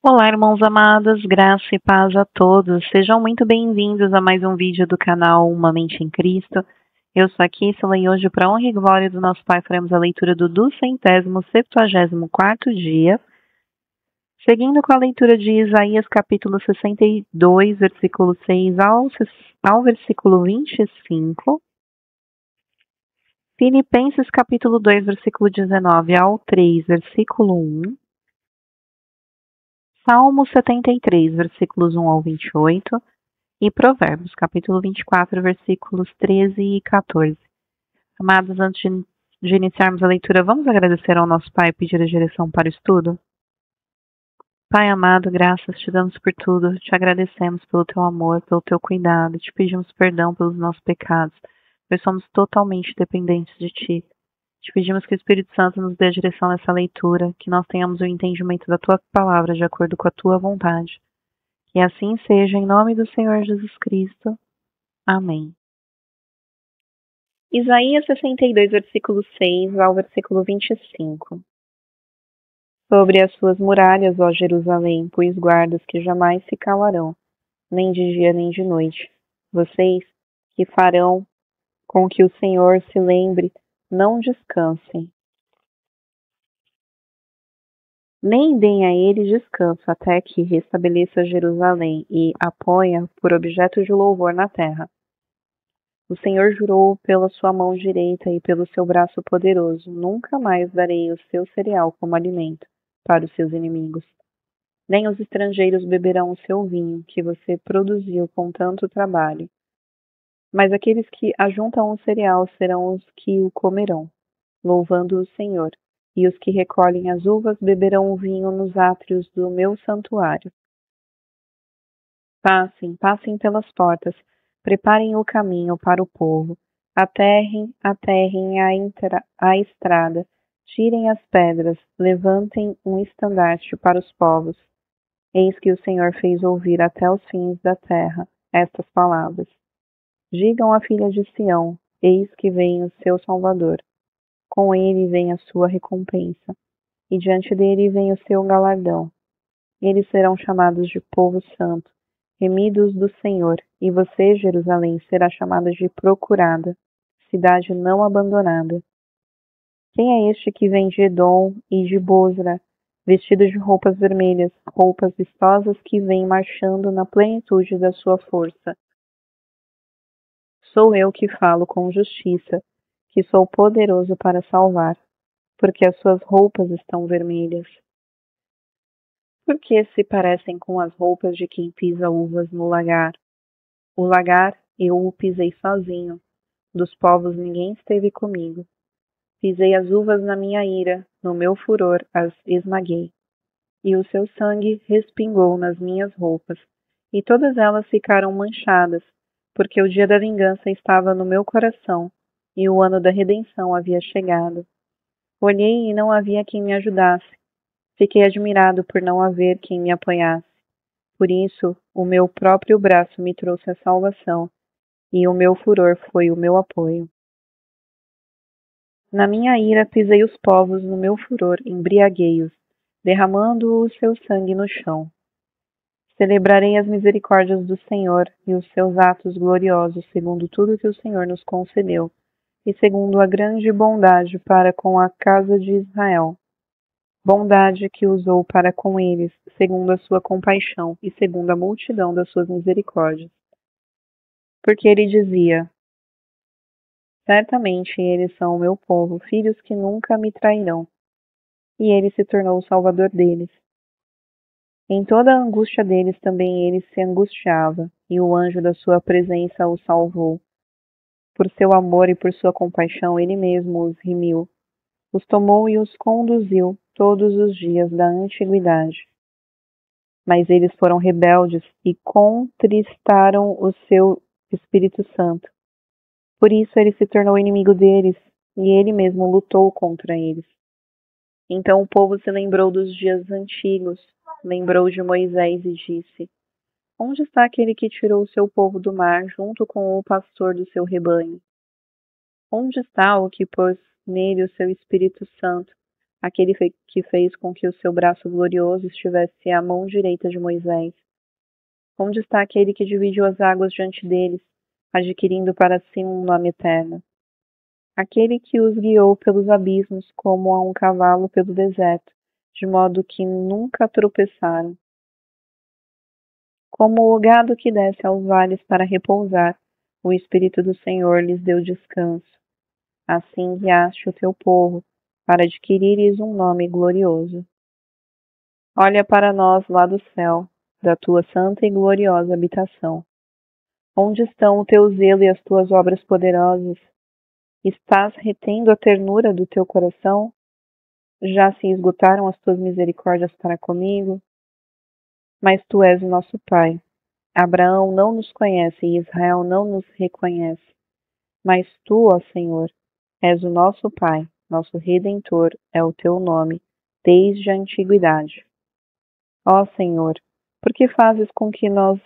Olá, irmãos amados, graça e paz a todos. Sejam muito bem-vindos a mais um vídeo do canal Uma Mente em Cristo. Eu sou a Kissela e hoje, para a honra e glória do nosso Pai, faremos a leitura do 274º dia, seguindo com a leitura de Isaías capítulo 62, versículo 6 ao versículo 25, Filipenses capítulo 2, versículo 19 ao 3, versículo 1, Salmo 73, versículos 1 ao 28 e Provérbios, capítulo 24, versículos 13 e 14. Amados, antes de iniciarmos a leitura, vamos agradecer ao nosso Pai e pedir a direção para o estudo? Pai amado, graças te damos por tudo, te agradecemos pelo teu amor, pelo teu cuidado, te pedimos perdão pelos nossos pecados, pois somos totalmente dependentes de ti. Te pedimos que o Espírito Santo nos dê a direção nessa leitura, que nós tenhamos o entendimento da tua palavra de acordo com a tua vontade. Que assim seja, em nome do Senhor Jesus Cristo. Amém. Isaías 62, versículo 6 ao versículo 25. Sobre as suas muralhas, ó Jerusalém, pus guardas que jamais se calarão, nem de dia nem de noite. Vocês que farão com que o Senhor se lembre, não descansem. Nem deem a ele descanso até que restabeleça Jerusalém e a ponha por objeto de louvor na terra. O Senhor jurou pela sua mão direita e pelo seu braço poderoso: nunca mais darei o seu cereal como alimento para os seus inimigos. Nem os estrangeiros beberão o seu vinho, que você produziu com tanto trabalho. Mas aqueles que ajuntam o cereal serão os que o comerão, louvando o Senhor. E os que recolhem as uvas beberão o vinho nos átrios do meu santuário. Passem pelas portas, preparem o caminho para o povo. Aterrem a estrada, tirem as pedras, levantem um estandarte para os povos. Eis que o Senhor fez ouvir até os fins da terra estas palavras. Digam à filha de Sião: eis que vem o seu Salvador. Com ele vem a sua recompensa, e diante dele vem o seu galardão. Eles serão chamados de povo santo, remidos do Senhor, e você, Jerusalém, será chamada de procurada, cidade não abandonada. Quem é este que vem de Edom e de Bosra, vestido de roupas vermelhas, roupas vistosas que vem marchando na plenitude da sua força? Sou eu que falo com justiça, que sou poderoso para salvar, porque as suas roupas estão vermelhas. Porque se parecem com as roupas de quem pisa uvas no lagar. O lagar eu o pisei sozinho, dos povos ninguém esteve comigo. Pisei as uvas na minha ira, no meu furor as esmaguei. E o seu sangue respingou nas minhas roupas, e todas elas ficaram manchadas, porque o dia da vingança estava no meu coração, e o ano da redenção havia chegado. Olhei e não havia quem me ajudasse. Fiquei admirado por não haver quem me apoiasse. Por isso, o meu próprio braço me trouxe a salvação, e o meu furor foi o meu apoio. Na minha ira pisei os povos, no meu furor embriaguei-os, derramando o seu sangue no chão. Celebrarei as misericórdias do Senhor e os seus atos gloriosos, segundo tudo que o Senhor nos concedeu, e segundo a grande bondade para com a casa de Israel. Bondade que usou para com eles, segundo a sua compaixão e segundo a multidão das suas misericórdias. Porque ele dizia: certamente eles são o meu povo, filhos que nunca me trairão. E ele se tornou o salvador deles. Em toda a angústia deles também ele se angustiava, e o anjo da sua presença o salvou. Por seu amor e por sua compaixão ele mesmo os remiu. Os tomou e os conduziu todos os dias da antiguidade. Mas eles foram rebeldes e contristaram o seu Espírito Santo. Por isso ele se tornou inimigo deles, e ele mesmo lutou contra eles. Então o povo se lembrou dos dias antigos, lembrou de Moisés e disse: onde está aquele que tirou o seu povo do mar, junto com o pastor do seu rebanho? Onde está o que pôs nele o seu Espírito Santo, aquele que fez com que o seu braço glorioso estivesse à mão direita de Moisés? Onde está aquele que dividiu as águas diante deles, adquirindo para si um nome eterno? Aquele que os guiou pelos abismos como a um cavalo pelo deserto, de modo que nunca tropeçaram. Como o gado que desce aos vales para repousar, o Espírito do Senhor lhes deu descanso. Assim guiaste o teu povo, para adquirires um nome glorioso. Olha para nós lá do céu, da tua santa e gloriosa habitação. Onde estão o teu zelo e as tuas obras poderosas? Estás retendo a ternura do teu coração? Já se esgotaram as tuas misericórdias para comigo? Mas tu és o nosso Pai. Abraão não nos conhece e Israel não nos reconhece. Mas tu, ó Senhor, és o nosso Pai, nosso Redentor é o teu nome, desde a antiguidade. Ó Senhor, por que fazes com que nós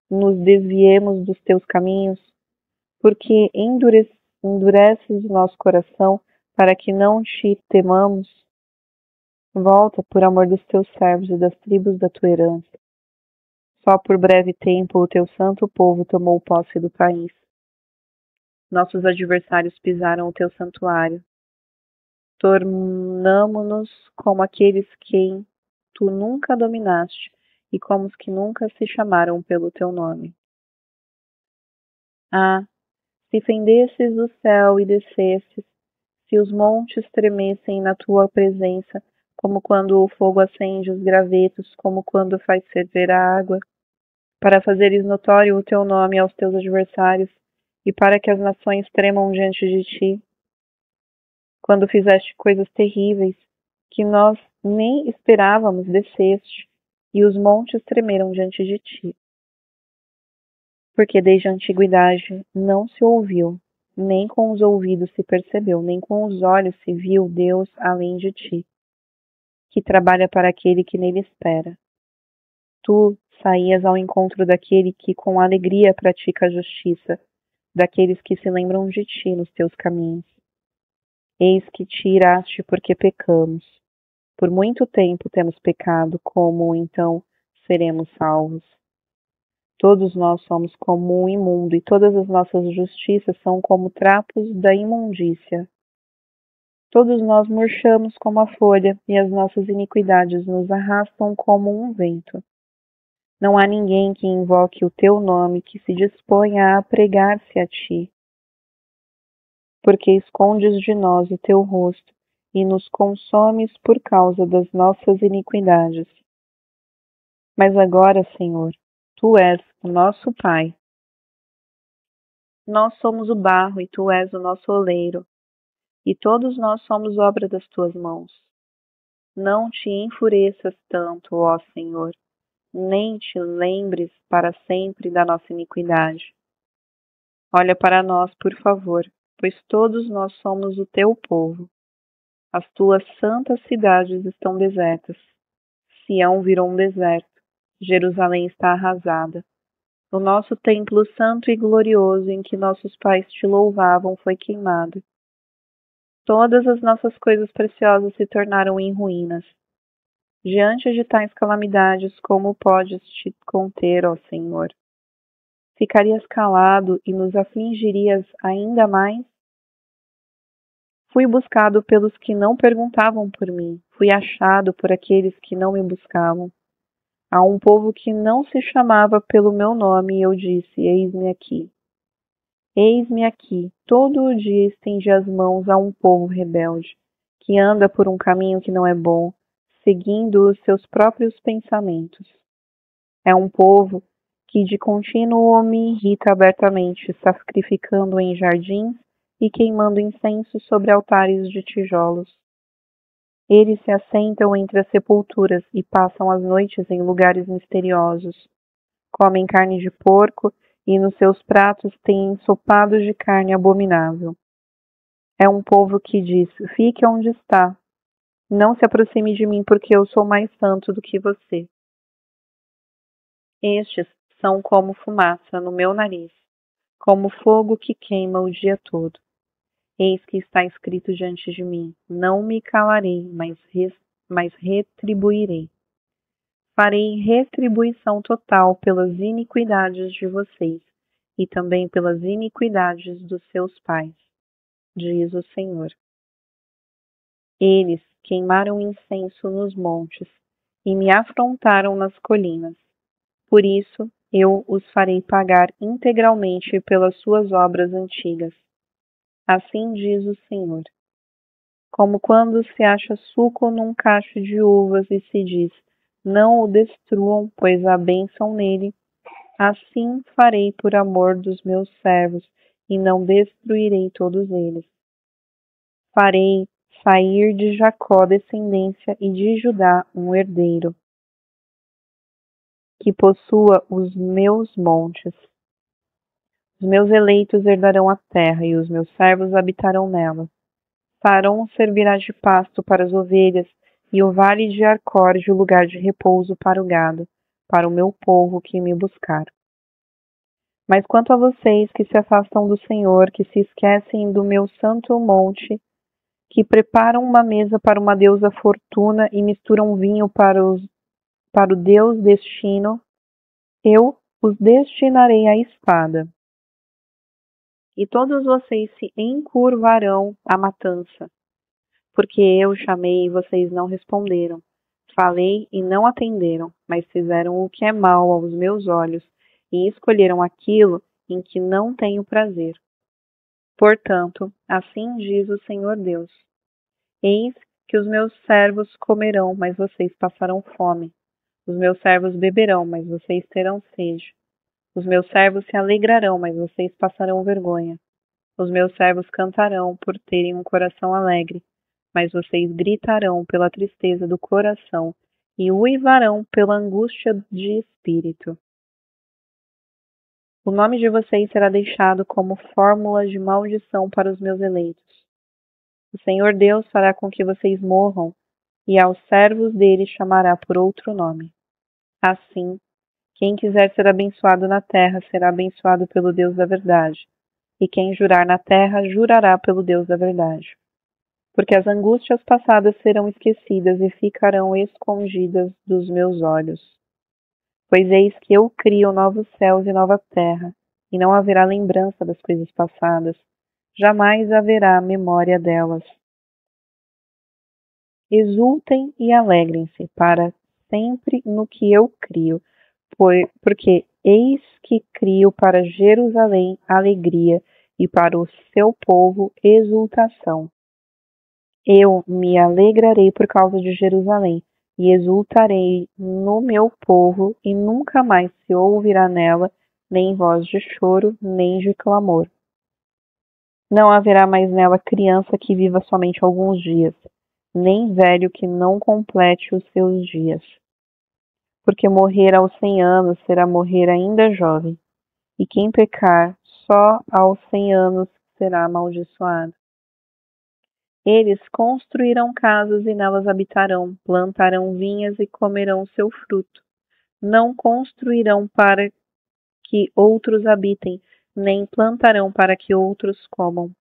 nos desviemos dos teus caminhos? Porque endureces o nosso coração para que não te temamos? Volta por amor dos teus servos e das tribos da tua herança. Só por breve tempo o teu santo povo tomou posse do país. Nossos adversários pisaram o teu santuário. Tornamo-nos como aqueles quem tu nunca dominaste e como os que nunca se chamaram pelo teu nome. Ah, se fendesses o céu e descesses, se os montes tremessem na tua presença, como quando o fogo acende os gravetos, como quando faz ferver a água, para fazeres notório o teu nome aos teus adversários e para que as nações tremam diante de ti. Quando fizeste coisas terríveis, que nós nem esperávamos, desceste, e os montes tremeram diante de ti. Porque desde a antiguidade não se ouviu, nem com os ouvidos se percebeu, nem com os olhos se viu Deus além de ti, que trabalha para aquele que nele espera. Tu saías ao encontro daquele que com alegria pratica a justiça, daqueles que se lembram de ti nos teus caminhos. Eis que te iraste porque pecamos. Por muito tempo temos pecado, como então seremos salvos? Todos nós somos como um imundo, e todas as nossas justiças são como trapos da imundícia. Todos nós murchamos como a folha, e as nossas iniquidades nos arrastam como um vento. Não há ninguém que invoque o teu nome que se disponha a pregar-se a ti. Porque escondes de nós o teu rosto, e nos consomes por causa das nossas iniquidades. Mas agora, Senhor, tu és o nosso Pai. Nós somos o barro e tu és o nosso oleiro, e todos nós somos obra das tuas mãos. Não te enfureças tanto, ó Senhor, nem te lembres para sempre da nossa iniquidade. Olha para nós, por favor, pois todos nós somos o teu povo. As tuas santas cidades estão desertas. Sião virou um deserto. Jerusalém está arrasada. O nosso templo santo e glorioso em que nossos pais te louvavam foi queimado. Todas as nossas coisas preciosas se tornaram em ruínas. Diante de tais calamidades, como podes te conter, ó Senhor? Ficarias calado e nos afligirias ainda mais? Fui buscado pelos que não perguntavam por mim, fui achado por aqueles que não me buscavam. A um povo que não se chamava pelo meu nome, eu disse: eis-me aqui. Eis-me aqui. Todo o dia estendi as mãos a um povo rebelde, que anda por um caminho que não é bom, seguindo os seus próprios pensamentos. É um povo que de contínuo me irrita abertamente, sacrificando em jardins e queimando incenso sobre altares de tijolos. Eles se assentam entre as sepulturas e passam as noites em lugares misteriosos. Comem carne de porco e nos seus pratos têm ensopados de carne abominável. É um povo que diz: fique onde está. Não se aproxime de mim, porque eu sou mais santo do que você. Estes são como fumaça no meu nariz, como fogo que queima o dia todo. Eis que está escrito diante de mim: não me calarei, mas retribuirei. Farei retribuição total pelas iniquidades de vocês e também pelas iniquidades dos seus pais, diz o Senhor. Eles queimaram incenso nos montes e me afrontaram nas colinas. Por isso, eu os farei pagar integralmente pelas suas obras antigas. Assim diz o Senhor. Como quando se acha suco num cacho de uvas e se diz: não o destruam, pois há bênção nele. Assim farei por amor dos meus servos, e não destruirei todos eles. Farei sair de Jacó descendência e de Judá um herdeiro, que possua os meus montes. Os meus eleitos herdarão a terra, e os meus servos habitarão nela. Sarón servirá de pasto para as ovelhas, e o vale de Arcor de lugar de repouso para o gado, para o meu povo que me buscar. Mas quanto a vocês que se afastam do Senhor, que se esquecem do meu santo monte, que preparam uma mesa para uma deusa Fortuna e misturam vinho para o Deus Destino, eu os destinarei à espada. E todos vocês se encurvarão à matança, porque eu chamei e vocês não responderam. Falei e não atenderam, mas fizeram o que é mal aos meus olhos e escolheram aquilo em que não tenho prazer. Portanto, assim diz o Senhor Deus: eis que os meus servos comerão, mas vocês passarão fome. Os meus servos beberão, mas vocês terão sede. Os meus servos se alegrarão, mas vocês passarão vergonha. Os meus servos cantarão por terem um coração alegre, mas vocês gritarão pela tristeza do coração e uivarão pela angústia de espírito. O nome de vocês será deixado como fórmula de maldição para os meus eleitos. O Senhor Deus fará com que vocês morram, e aos servos dele chamará por outro nome. Assim, quem quiser ser abençoado na terra será abençoado pelo Deus da verdade, e quem jurar na terra jurará pelo Deus da verdade. Porque as angústias passadas serão esquecidas e ficarão escondidas dos meus olhos. Pois eis que eu crio novos céus e nova terra, e não haverá lembrança das coisas passadas, jamais haverá memória delas. Exultem e alegrem-se para sempre no que eu crio, porque eis que crio para Jerusalém alegria e para o seu povo exultação. Eu me alegrarei por causa de Jerusalém e exultarei no meu povo, e nunca mais se ouvirá nela nem voz de choro, nem de clamor. Não haverá mais nela criança que viva somente alguns dias, nem velho que não complete os seus dias. Porque morrer aos 100 anos será morrer ainda jovem, e quem pecar só aos 100 anos será amaldiçoado. Eles construirão casas e nelas habitarão, plantarão vinhas e comerão seu fruto. Não construirão para que outros habitem, nem plantarão para que outros comam.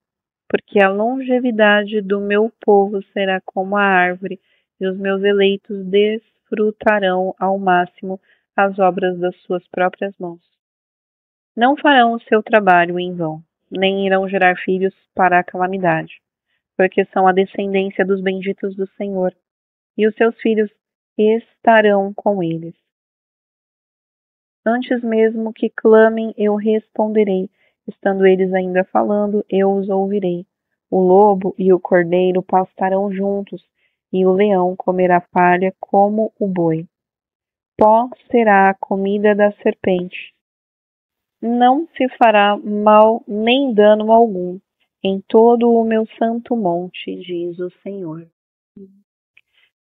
Porque a longevidade do meu povo será como a árvore, e os meus eleitos desfrutarão ao máximo as obras das suas próprias mãos. Não farão o seu trabalho em vão, nem irão gerar filhos para a calamidade, porque são a descendência dos benditos do Senhor, e os seus filhos estarão com eles. Antes mesmo que clamem, eu responderei. Estando eles ainda falando, eu os ouvirei. O lobo e o cordeiro pastarão juntos, e o leão comerá palha como o boi. Pó será a comida da serpente. Não se fará mal nem dano algum em todo o meu santo monte, diz o Senhor.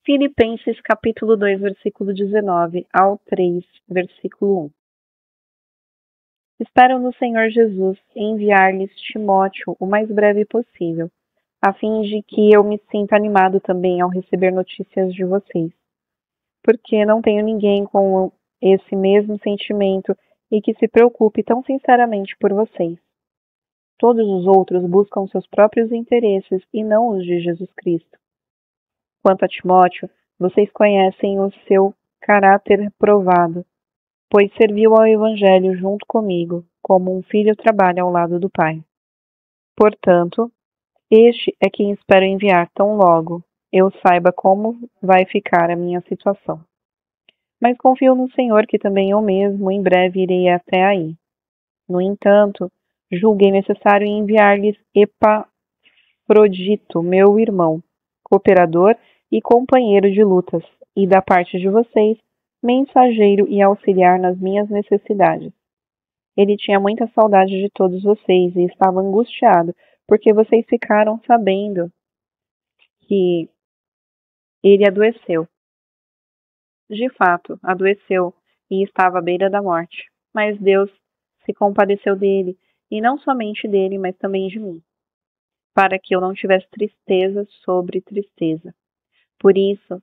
Filipenses capítulo 2, versículo 19 ao 3, versículo 1. Espero no Senhor Jesus enviar-lhes Timóteo o mais breve possível, a fim de que eu me sinta animado também ao receber notícias de vocês, porque não tenho ninguém com esse mesmo sentimento e que se preocupe tão sinceramente por vocês. Todos os outros buscam seus próprios interesses e não os de Jesus Cristo. Quanto a Timóteo, vocês conhecem o seu caráter provado, pois serviu ao Evangelho junto comigo, como um filho trabalha ao lado do pai. Portanto, este é quem espero enviar tão logo eu saiba como vai ficar a minha situação. Mas confio no Senhor que também eu mesmo em breve irei até aí. No entanto, julguei necessário enviar-lhes Epafrodito, meu irmão, cooperador e companheiro de lutas, e da parte de vocês, mensageiro e auxiliar nas minhas necessidades. Ele tinha muita saudade de todos vocês e estava angustiado, porque vocês ficaram sabendo que ele adoeceu. De fato, adoeceu e estava à beira da morte. Mas Deus se compadeceu dele, e não somente dele, mas também de mim, para que eu não tivesse tristeza sobre tristeza. Por isso,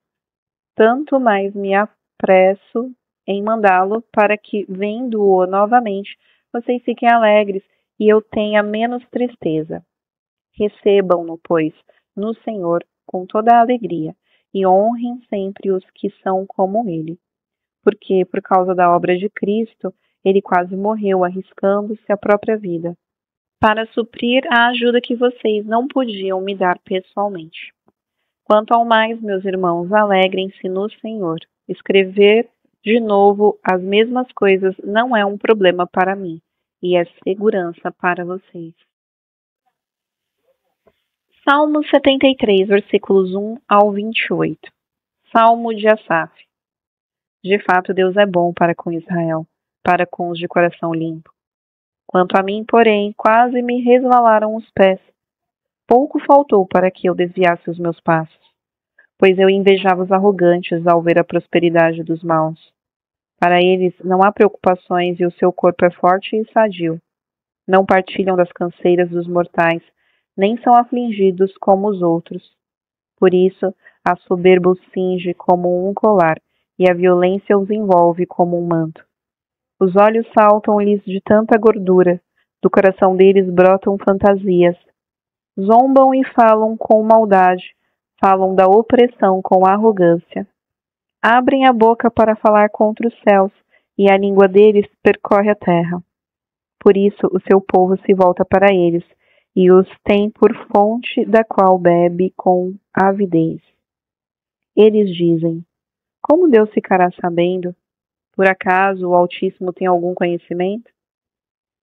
tanto mais me apresso em mandá-lo, para que, vendo-o novamente, vocês fiquem alegres e eu tenha menos tristeza. Recebam-no, pois, no Senhor com toda a alegria, e honrem sempre os que são como ele. Porque, por causa da obra de Cristo, ele quase morreu, arriscando-se a própria vida, para suprir a ajuda que vocês não podiam me dar pessoalmente. Quanto ao mais, meus irmãos, alegrem-se no Senhor. Escrever de novo as mesmas coisas não é um problema para mim, e é segurança para vocês. Salmo 73, versículos 1 ao 28. Salmo de Asaf. De fato, Deus é bom para com Israel, para com os de coração limpo. Quanto a mim, porém, quase me resvalaram os pés. Pouco faltou para que eu desviasse os meus passos, pois eu invejava os arrogantes ao ver a prosperidade dos maus. Para eles não há preocupações e o seu corpo é forte e sadio. Não partilham das canseiras dos mortais, nem são afligidos como os outros. Por isso, a soberba os cinge como um colar, e a violência os envolve como um manto. Os olhos saltam-lhes de tanta gordura, do coração deles brotam fantasias. Zombam e falam com maldade, falam da opressão com arrogância. Abrem a boca para falar contra os céus, e a língua deles percorre a terra. Por isso o seu povo se volta para eles, e os tem por fonte da qual bebe com avidez. Eles dizem: como Deus ficará sabendo? Por acaso o Altíssimo tem algum conhecimento?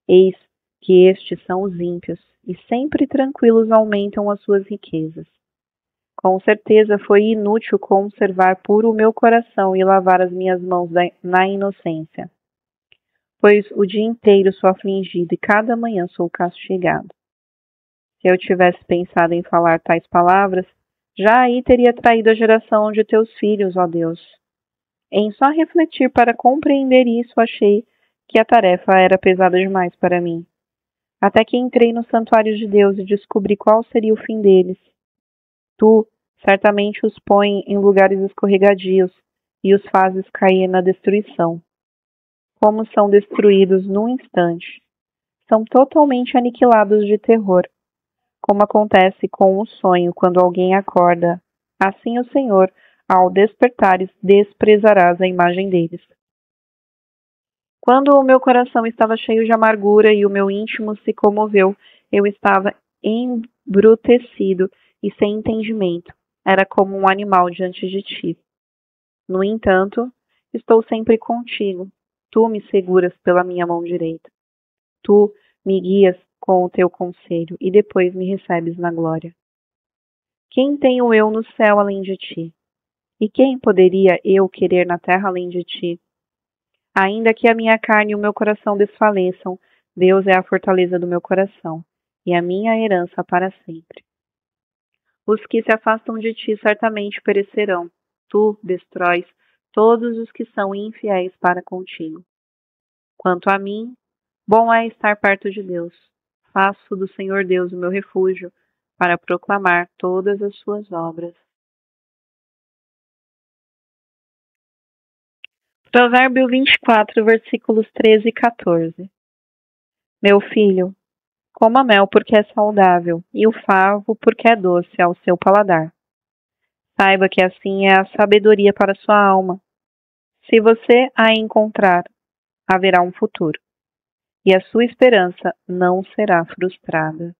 Eis que estes são os ímpios, e sempre tranquilos aumentam as suas riquezas. Com certeza foi inútil conservar puro o meu coração e lavar as minhas mãos na inocência. Pois o dia inteiro sou afligido e cada manhã sou castigado. Se eu tivesse pensado em falar tais palavras, já aí teria traído a geração de teus filhos, ó Deus. Em só refletir para compreender isso, achei que a tarefa era pesada demais para mim. Até que entrei no santuário de Deus e descobri qual seria o fim deles. Tu certamente os pões em lugares escorregadios e os fazes cair na destruição. Como são destruídos num instante. São totalmente aniquilados de terror. Como acontece com o sonho quando alguém acorda, assim o Senhor, ao despertares, desprezarás a imagem deles. Quando o meu coração estava cheio de amargura e o meu íntimo se comoveu, eu estava embrutecido e sem entendimento. Era como um animal diante de ti. No entanto, estou sempre contigo. Tu me seguras pela minha mão direita. Tu me guias com o teu conselho e depois me recebes na glória. Quem tenho eu no céu além de ti? E quem poderia eu querer na terra além de ti? Ainda que a minha carne e o meu coração desfaleçam, Deus é a fortaleza do meu coração e a minha herança para sempre. Os que se afastam de ti certamente perecerão. Tu destróis todos os que são infiéis para contigo. Quanto a mim, bom é estar perto de Deus. Faço do Senhor Deus o meu refúgio, para proclamar todas as suas obras. Provérbio 24, versículos 13 e 14. Meu filho, Coma mel porque é saudável e o favo porque é doce ao seu paladar. Saiba que assim é a sabedoria para sua alma. Se você a encontrar, haverá um futuro, e a sua esperança não será frustrada.